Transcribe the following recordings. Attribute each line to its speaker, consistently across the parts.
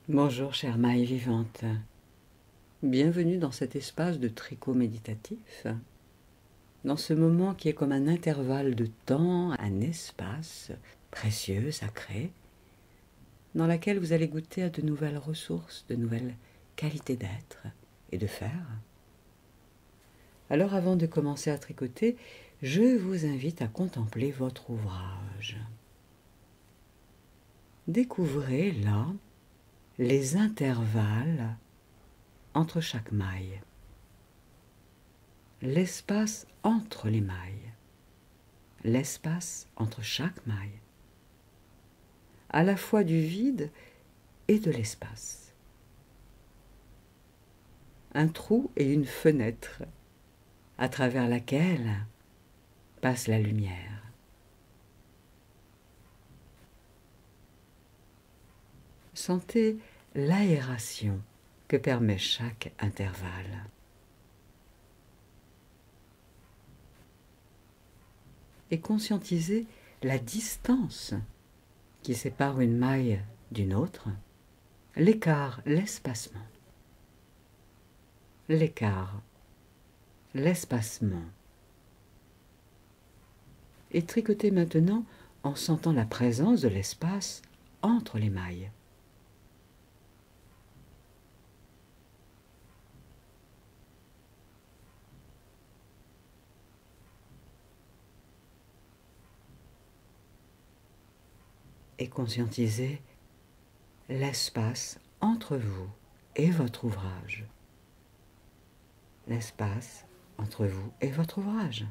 Speaker 1: Bonjour chère maille vivante, bienvenue dans cet espace de tricot méditatif, dans ce moment qui est comme un intervalle de temps, un espace précieux, sacré, dans lequel vous allez goûter à de nouvelles ressources, de nouvelles qualités d'être et de faire. Alors avant de commencer à tricoter, je vous invite à contempler votre ouvrage. Découvrez là les intervalles entre chaque maille, l'espace entre les mailles, l'espace entre chaque maille, à la fois du vide et de l'espace. Un trou et une fenêtre à travers laquelle passe la lumière. Sentez l'aération que permet chaque intervalle. Et conscientisez la distance qui sépare une maille d'une autre, l'écart, l'espacement. L'écart, l'espacement. Et tricotez maintenant en sentant la présence de l'espace entre les mailles. Et conscientisez l'espace entre vous et votre ouvrage. L'espace entre vous et votre ouvrage.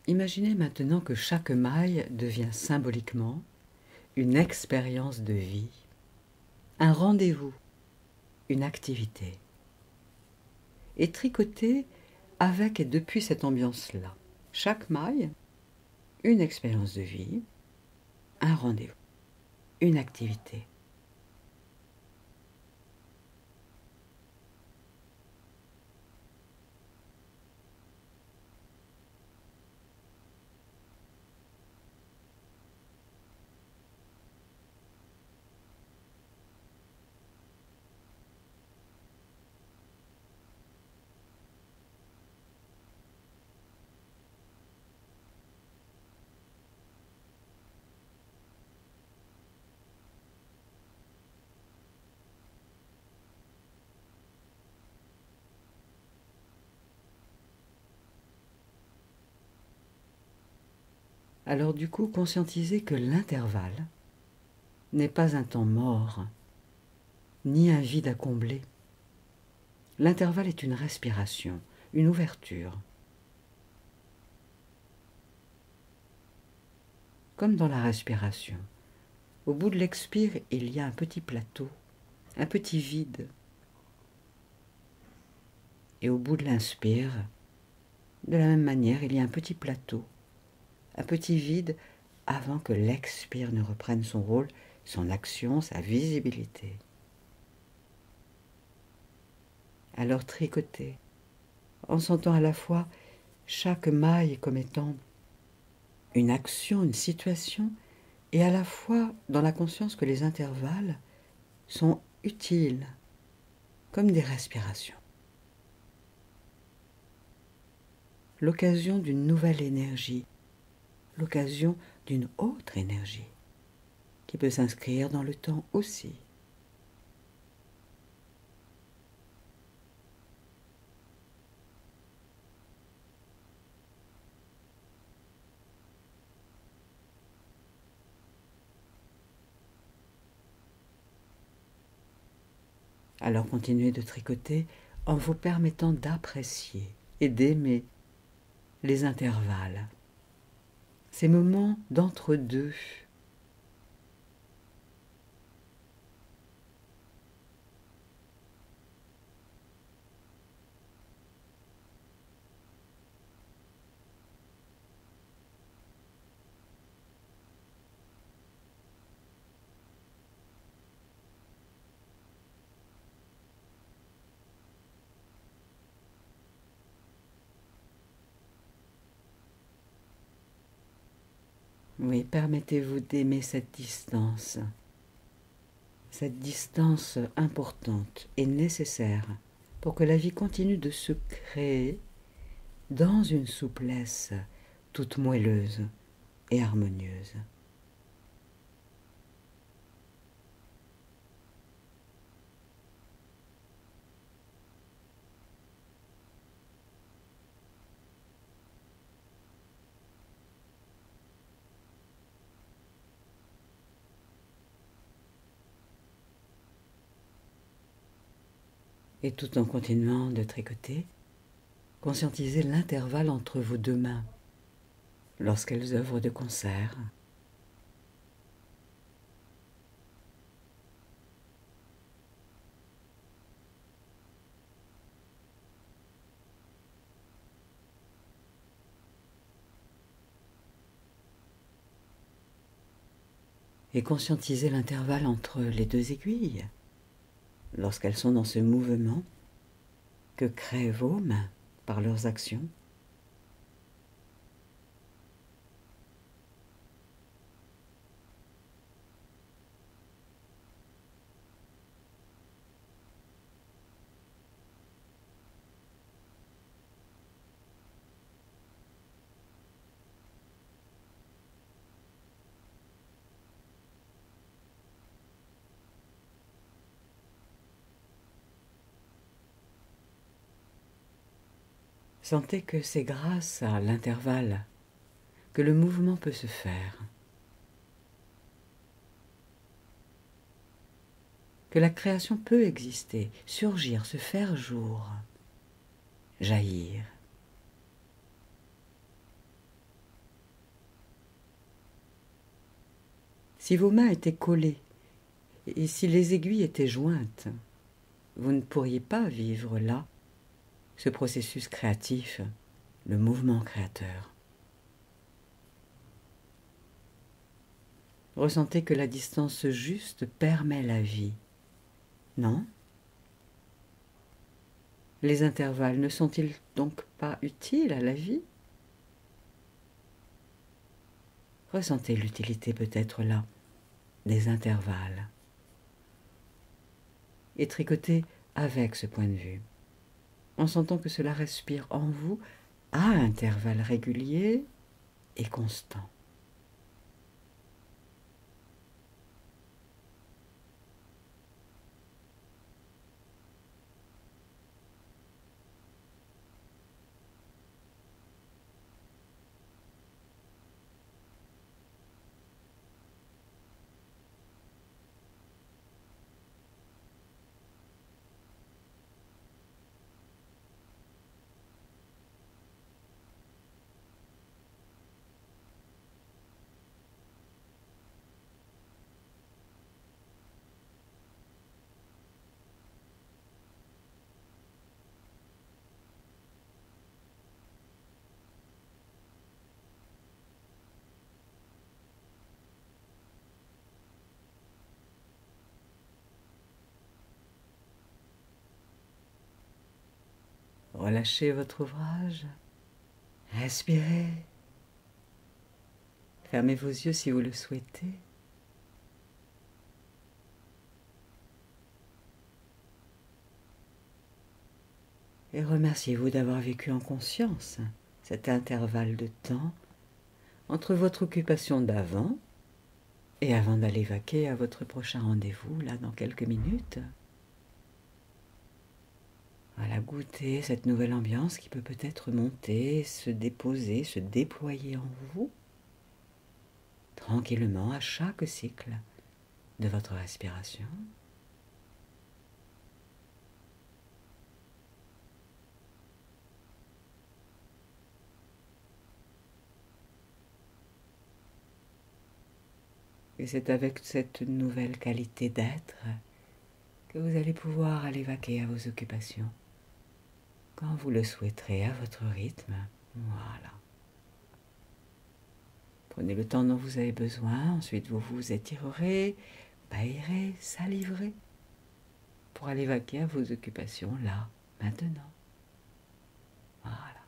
Speaker 1: Imaginez maintenant que chaque maille devient symboliquement une expérience de vie, un rendez-vous, une activité. Et tricotez avec et depuis cette ambiance-là. Chaque maille, une expérience de vie, un rendez-vous, une activité. Alors du coup, conscientisez que l'intervalle n'est pas un temps mort, ni un vide à combler. L'intervalle est une respiration, une ouverture. Comme dans la respiration, au bout de l'expire, il y a un petit plateau, un petit vide. Et au bout de l'inspire, de la même manière, il y a un petit plateau, un petit vide avant que l'expire ne reprenne son rôle, son action, sa visibilité. Alors tricotez, en sentant à la fois chaque maille comme étant une action, une situation, et à la fois dans la conscience que les intervalles sont utiles, comme des respirations. L'occasion d'une nouvelle énergie, l'occasion d'une autre énergie, qui peut s'inscrire dans le temps aussi. Alors continuez de tricoter en vous permettant d'apprécier et d'aimer les intervalles, ces moments d'entre-deux. Oui, permettez-vous d'aimer cette distance importante et nécessaire pour que la vie continue de se créer dans une souplesse toute moelleuse et harmonieuse. Et tout en continuant de tricoter, conscientisez l'intervalle entre vos deux mains lorsqu'elles œuvrent de concert. Et conscientisez l'intervalle entre les deux aiguilles lorsqu'elles sont dans ce mouvement que créent vos mains par leurs actions. Sentez que c'est grâce à l'intervalle que le mouvement peut se faire, que la création peut exister, surgir, se faire jour, jaillir. Si vos mains étaient collées et si les aiguilles étaient jointes, vous ne pourriez pas vivre là ce processus créatif, le mouvement créateur. Ressentez que la distance juste permet la vie, non? Les intervalles ne sont-ils donc pas utiles à la vie? Ressentez l'utilité peut-être là des intervalles et tricotez avec ce point de vue, en sentant que cela respire en vous à intervalles réguliers et constants. Relâchez votre ouvrage, respirez, fermez vos yeux si vous le souhaitez. Et remerciez-vous d'avoir vécu en conscience cet intervalle de temps entre votre occupation d'avant et avant d'aller vaquer à votre prochain rendez-vous, là, dans quelques minutes. Voilà, goûtez cette nouvelle ambiance qui peut peut-être monter, se déposer, se déployer en vous, tranquillement à chaque cycle de votre respiration. Et c'est avec cette nouvelle qualité d'être que vous allez pouvoir aller vaquer à vos occupations, quand vous le souhaiterez, à votre rythme. Voilà. Prenez le temps dont vous avez besoin, ensuite vous vous étirerez, bâillerez, saliverez, pour aller vaquer à vos occupations là, maintenant. Voilà.